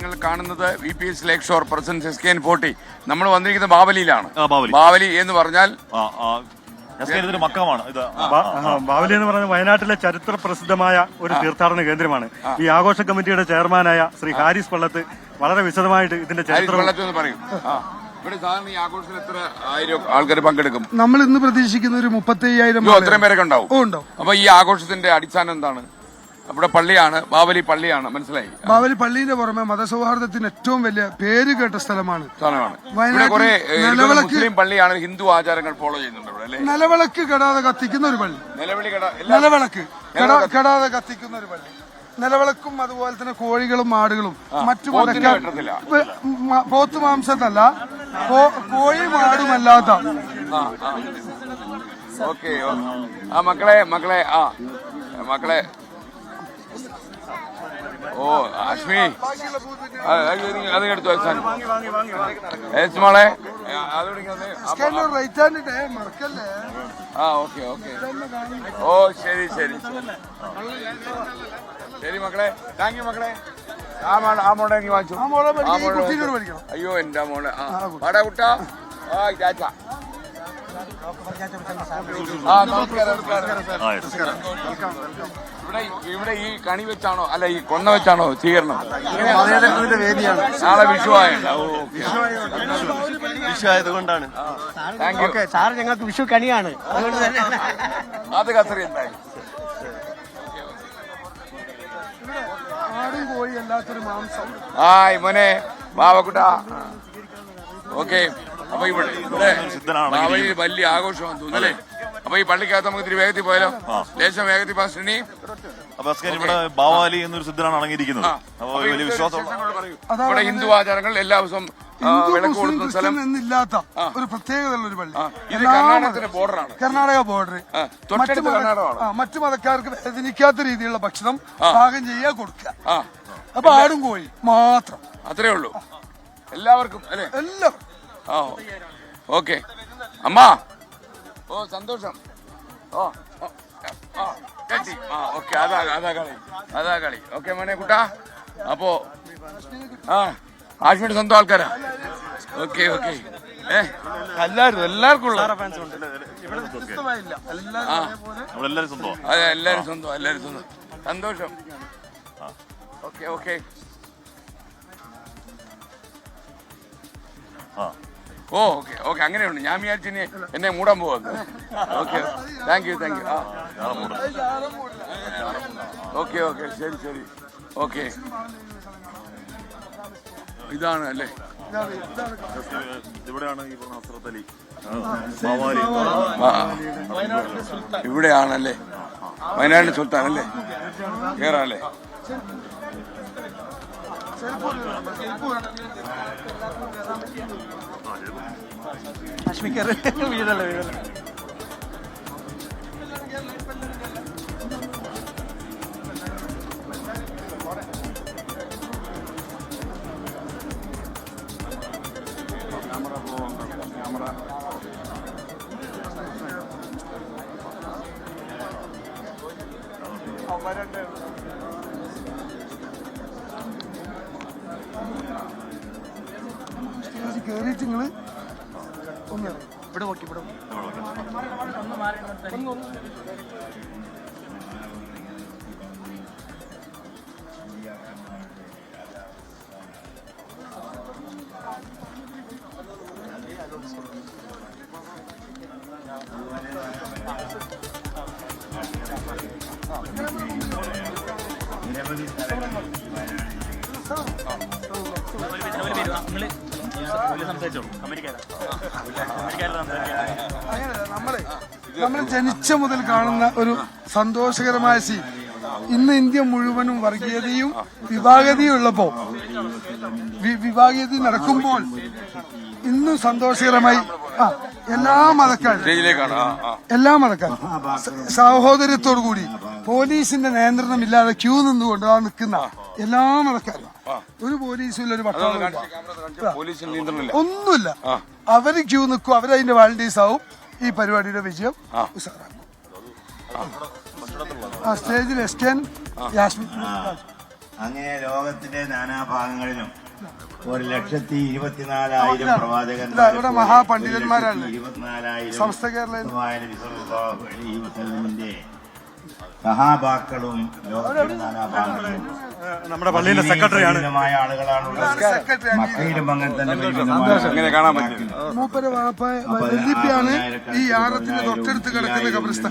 നിങ്ങൾ കാണുന്നത് VPS ലേക്ക് shore presence SKN40. നമ്മൾ വന്നിരിക്കുന്നത് ബാവലിയിലാണ്. ബാവലി എന്ന് പറഞ്ഞാൽ മക്കമാണ് ഇത്. ബാവലി എന്ന് പറഞ്ഞാൽ വയനാട്ടിലെ ചരിത്ര പ്രസിദ്ധമായ ഒരു തീർത്ഥാടന കേന്ദ്രമാണ്. ഈ ആഘോഷ കമ്മിറ്റിയുടെ ചെയർമാനായ ശ്രീ ഹാരിസ് പള്ളത്ത് വളരെ വിശദമായിട്ട് ഇതിന്റെ ചരിത്രം പറയും. ഇവിടെ സാധാരണ ഈ ആഘോഷത്തിൽ എത്ര ആയിരം ആൾക്കാർ പങ്കെടുക്കും? നമ്മൾ ഇന്ന് പ്രതീക്ഷിക്കുന്ന ഒരു 35,000 അത്രയും പേരൊക്കെ ഉണ്ടാവും. അപ്പൊ ഈ ആഘോഷത്തിന്റെ അടിസ്ഥാനം എന്താണ്? ഇവിടെ പള്ളിയാണ്, ബാവലി പള്ളിയാണ്, മനസ്സിലായി. ബാവലി പള്ളിയുടെ പുറമെ മതസൗഹാർദ്ദത്തിന് ഏറ്റവും വലിയ പേര് കേട്ട സ്ഥലമാണ്. മുസ്ലിം പള്ളിയാണ്, ഹിന്ദു ആചാരങ്ങൾ ഫോളോ ചെയ്യുന്നുണ്ട് ഇവിടെ. നിലവിളക്ക് കെടാതെ കത്തിക്കുന്ന ഒരു പള്ളി. നിലവിളക്ക് കെടാതെ കത്തിക്കുന്ന ഒരു പള്ളി. നിലവിളക്കും അതുപോലെ തന്നെ കോഴികളും ആടുകളും മറ്റു പോത്ത് മാംസത്തല്ല, കോഴി മാടുമല്ലാത്ത. ഓക്കെ. മക്കളെ ഓ അശ്മി അത് എടുത്തു മോളെ. ഓക്കെ ഓ ശരി മക്കളെ. താങ്ക് യു മക്കളെ. ആ മോളെ വാങ്ങിച്ചു. അയ്യോ എന്റെ മോളെ. വാടാ കുട്ടാ. ഇവിടെ ഈ കണി വെച്ചാണോ അല്ല ഈ കൊന്ന വെച്ചാണോ സ്വീകരണം? നാളെ വിഷു ആയതുകൊണ്ടാണ്. സാർ ഞങ്ങൾക്ക് വിഷു കണിയാണ്, അതുകൊണ്ട് തന്നെ അത് കസറി എന്തായി. മോനെ ബാവക്കുട്ട. ഓക്കെ. അപ്പൊ ഇവിടെ വലിയ ആഘോഷമാണെന്ന് തോന്നുന്നു അല്ലേ? അപ്പൊ ഈ പള്ളിക്കകത്ത് നമുക്ക് ഇത്തിരി വേഗത്തിൽ പോയാലോ? ലേശം വേഗത്തിൽ പാസ്റ്റണി. ഇവിടെ ബാവാലി എന്നൊരു സിദ്ധനാണ് അടങ്ങിയിരിക്കുന്നത്. വലിയ വിശ്വാസം. ഇവിടെ ഹിന്ദു ആചാരങ്ങൾ എല്ലാ ദിവസവും വിളക്ക് കൊടുക്കുന്ന സ്ഥലം എന്നില്ലാത്ത ഒരു പ്രത്യേകതയുള്ള ഒരു പള്ളി. ഇത് കർണാടകത്തിന്റെ ബോർഡറാണ്. കർണാടക ബോർഡർ. മറ്റു മതക്കാർക്ക് വേദനിക്കാത്ത രീതിയിലുള്ള ഭക്ഷണം പാകം ചെയ്യാൻ കൊടുക്കുക. അപ്പൊ ആടും കോഴി മാത്രം, അത്രേ ഉള്ളൂ എല്ലാവർക്കും അല്ലേ? എല്ലാവർക്കും. ഓക്കെ അമ്മാ. ഓ സന്തോഷം. ഓക്കെ. അതാ കളി. ഓക്കെ മോനെ കുട്ടാ. അപ്പോ ആശ്മിയുടെ സ്വന്തം ആൾക്കാരാ? ഓക്കെ. എല്ലാവർക്കും എല്ലാരും സ്വന്തം. സന്തോഷം. ഓക്കെ. ഓക്കെ അങ്ങനെയുണ്ട്. ഞാൻ വിചാരിച്ചു എന്നെ മൂടാൻ പോവാന്ന്. ഓക്കെ. Thank you. ഓക്കെ ശരി. ഓക്കെ. ഇതാണ് അല്ലേ? ഇവിടെയാണല്ലേ വയനാടിന്റെ സുൽത്താൻ അല്ലേ? കേറാല്ലേ? കേറിയിട്ട് നിങ്ങള് ഒന്ന് ഇവിടെ നോക്കി. നമ്മൾ ജനിച്ച മുതൽ കാണുന്ന ഒരു സന്തോഷകരമായ സീൻ. ഇന്ന് ഇന്ത്യ മുഴുവനും വർഗീയതയും വിഭാഗീയതയും ഉള്ളപ്പോ വിഭാഗീയത നടക്കുമ്പോൾ ഇന്നും സന്തോഷകരമായി എല്ലാ മതക്കാരും സഹോദര്യത്തോടു കൂടി പോലീസിന്റെ നിയന്ത്രണം ഇല്ലാതെ ക്യൂ നിന്നുകൊണ്ട് നിൽക്കുന്ന എല്ലാ മതക്കാരും. ഒരു പോലീസും ഇല്ല, ഒരു പട്ടാളം ഒന്നുമില്ല. അവര് ക്യൂ നിൽക്കും, അവരതിന്റെ വാളണ്ടീഴ്സ് ആവും. ഈ പരിപാടിയുടെ വിജയം ഉഷാറാക്കും. സ്റ്റേജിൽ SKN യാസ്മിൻ അങ്ങനെ ലോകത്തിന്റെ നാനാഭാഗങ്ങളിലും 1,24,000 പ്രവാചകന്മാരെ ഇവിടെ മഹാപണ്ഡിതന്മാരാണ് 24,000 സമസ്ത കേരള സഹാബാക്കളും ലോകത്തിന്റെ നാനാഭാഗങ്ങളിലും നമ്മുടെ പള്ളിയിലെ സെക്രട്ടറിയാണ്. ആളുകളാണുള്ളത്. സെക്രട്ടറി മക്കയിലും അങ്ങനെ തന്നെ മൂപ്പര് വാപ്പ വല്യപ്പയാണ് ഈ യാറത്തിന്റെ തൊട്ടടുത്ത് കിടക്കുന്ന ഖബറിസ്ഥാൻ.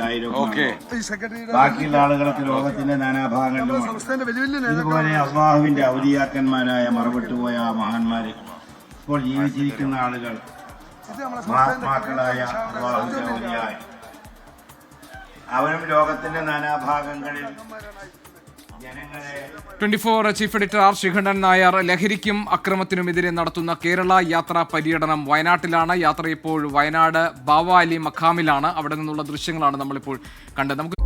ഈ സെക്രട്ടറിയുടെ ബാക്കിയുള്ള ആളുകൾക്ക് ലോകത്തിന്റെ നാനാഭാഗങ്ങളിലും സംസ്ഥാനത്തിന്റെ വലിയ വലിയ ഇതുപോലെ അള്ളാഹുവിന്റെ ഔലിയാക്കന്മാരായ മറവിട്ടുപോയ ആ മഹാന്മാര് ഇപ്പോൾ ജീവിച്ചിരിക്കുന്ന ആളുകൾ മഹാത്മാക്കളായ അള്ളാഹുവിന്റെ ഔലിയായ അവരും ലോകത്തിന്റെ നാനാഭാഗങ്ങളിൽ ജനങ്ങളെ 24 ചീഫ് എഡിറ്റർ ആർ ശ്രീകണ്ഠൻ നായർ. ലഹരിക്കും അക്രമത്തിനുമെതിരെ നടത്തുന്ന കേരള യാത്രാ പര്യടനം വയനാട്ടിലാണ്. യാത്ര ഇപ്പോൾ വയനാട് ബാവ അലി മഖാമിലാണ്. അവിടെ നിന്നുള്ള ദൃശ്യങ്ങളാണ് നമ്മളിപ്പോൾ കണ്ടത്. നമുക്ക്